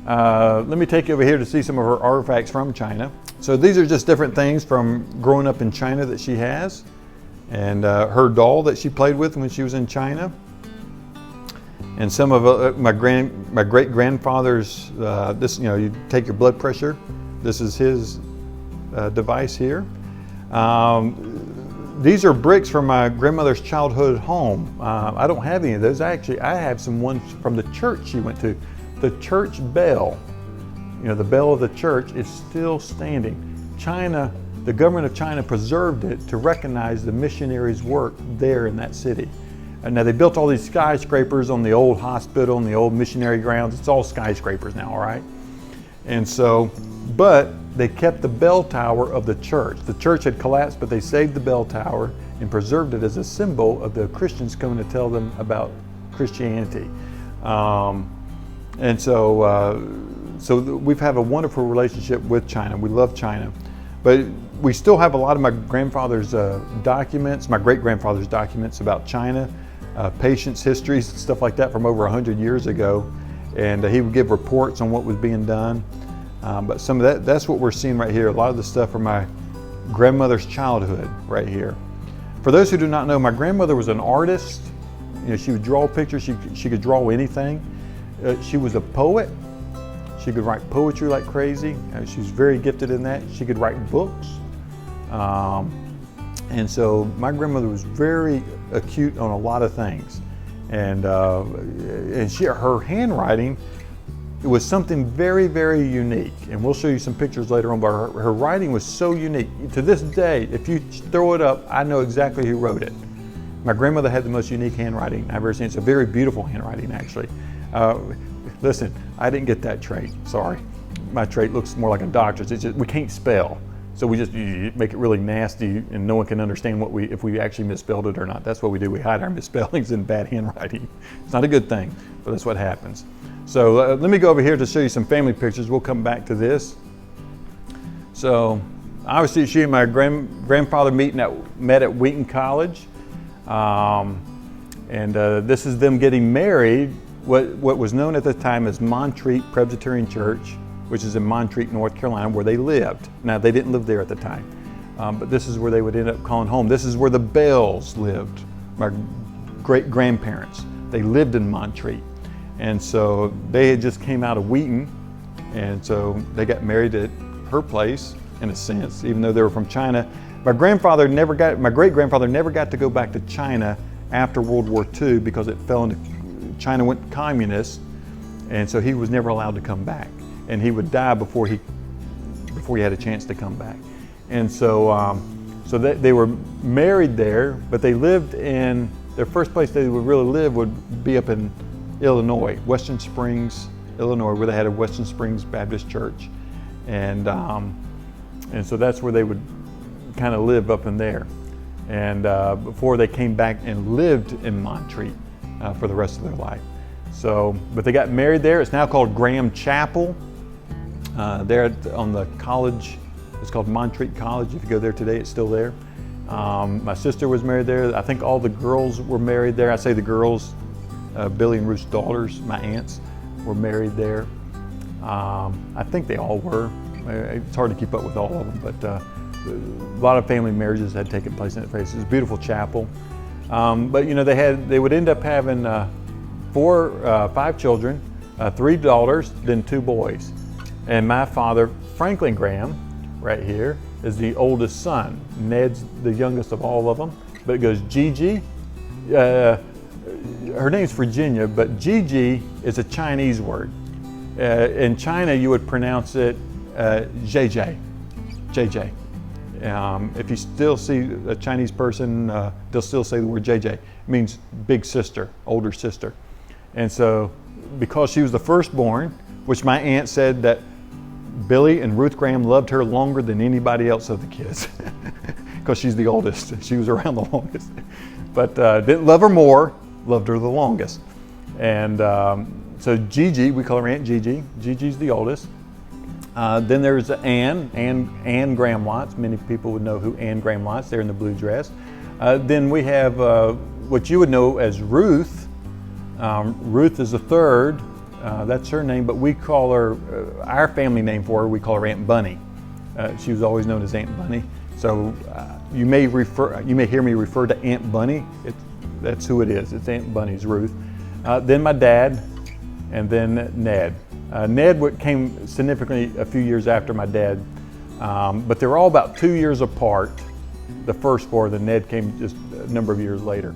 Let me take you over here to see some of her artifacts from China. So these are just different things from growing up in China that she has, and her doll that she played with when she was in China. And some of my great grandfather's. This, you take your blood pressure. This is his device here. These are bricks from my grandmother's childhood home. I don't have any of those. I have some ones from the church she went to. The church bell, the bell of the church is still standing. China, the government of China preserved it to recognize the missionaries' work there in that city. And now they built all these skyscrapers on the old hospital and the old missionary grounds. It's all skyscrapers now, all right? And so, but they kept the bell tower of the church. The church had collapsed, but they saved the bell tower and preserved it as a symbol of the Christians coming to tell them about Christianity. And so we've had a wonderful relationship with China. We love China, but we still have a lot of my grandfather's documents, my great-grandfather's documents about China, patients' histories, stuff like that from over 100 years ago. And he would give reports on what was being done. But some of that's what we're seeing right here. A lot of the stuff from my grandmother's childhood right here. For those who do not know, my grandmother was an artist. She would draw pictures. She could draw anything. She was a poet. She could write poetry like crazy. She was very gifted in that. She could write books. And so my grandmother was very acute on a lot of things. And her handwriting, it was something very, very unique. And we'll show you some pictures later on, but her writing was so unique. To this day, if you throw it up, I know exactly who wrote it. My grandmother had the most unique handwriting I've ever seen. It's a very beautiful handwriting, actually. Listen, I didn't get that trait, sorry. My trait looks more like a doctor's. It's just, we can't spell. So we just make it really nasty and no one can understand if we actually misspelled it or not. That's what we do. We hide our misspellings in bad handwriting. It's not a good thing, but that's what happens. So let me go over here to show you some family pictures. We'll come back to this. So obviously she and my grandfather met at Wheaton College. This is them getting married, what was known at the time as Montreat Presbyterian Church, which is in Montreat, North Carolina, where they lived. Now, they didn't live there at the time, but this is where they would end up calling home. This is where the Bells lived, my great-grandparents. They lived in Montreat. And so they had just came out of Wheaton, and so they got married at her place, in a sense, even though they were from China. My great-grandfather never got to go back to China after World War II because it fell into, China went communist, and so he was never allowed to come back. And he would die before he had a chance to come back. And so, they were married there, but they lived in, their first place they would really live would be up in Illinois, Western Springs, Illinois, where they had a Western Springs Baptist Church. And so that's where they would kind of live up in there. And before they came back and lived in Montreat for the rest of their life. So, but they got married there. It's now called Graham Chapel. There on the college, it's called Montreat College. If you go there today, it's still there. My sister was married there. I think all the girls were married there. I say the girls, Billy and Ruth's daughters, my aunts, were married there. I think they all were. It's hard to keep up with all of them, but a lot of family marriages had taken place in that place. It was a beautiful chapel. But they would end up having 5 children, 3 daughters, then 2 boys. And my father, Franklin Graham, right here, is the oldest son. Ned's the youngest of all of them, but it goes Gigi. Her name's Virginia, but Gigi is a Chinese word. In China, you would pronounce it JJ. JJ. If you still see a Chinese person, they'll still say the word JJ. It means big sister, older sister. And so, because she was the firstborn, which my aunt said that Billy and Ruth Graham loved her longer than anybody else of the kids, because she's the oldest. She was around the longest. But didn't love her more, loved her the longest. And so Gigi, we call her Aunt Gigi. Gigi's the oldest. Then there's Anne Graham Watts. Many people would know who Anne Graham Watts, there in the blue dress. Then we have what you would know as Ruth. Ruth is the third, That's her name, but we call her, our family name for her, we call her Aunt Bunny. She was always known as Aunt Bunny. So you may hear me refer to Aunt Bunny. That's who it is. It's Aunt Bunny's Ruth. Then my dad, and then Ned. Ned came significantly a few years after my dad, but they were all about 2 years apart, the first four. Then Ned came just a number of years later.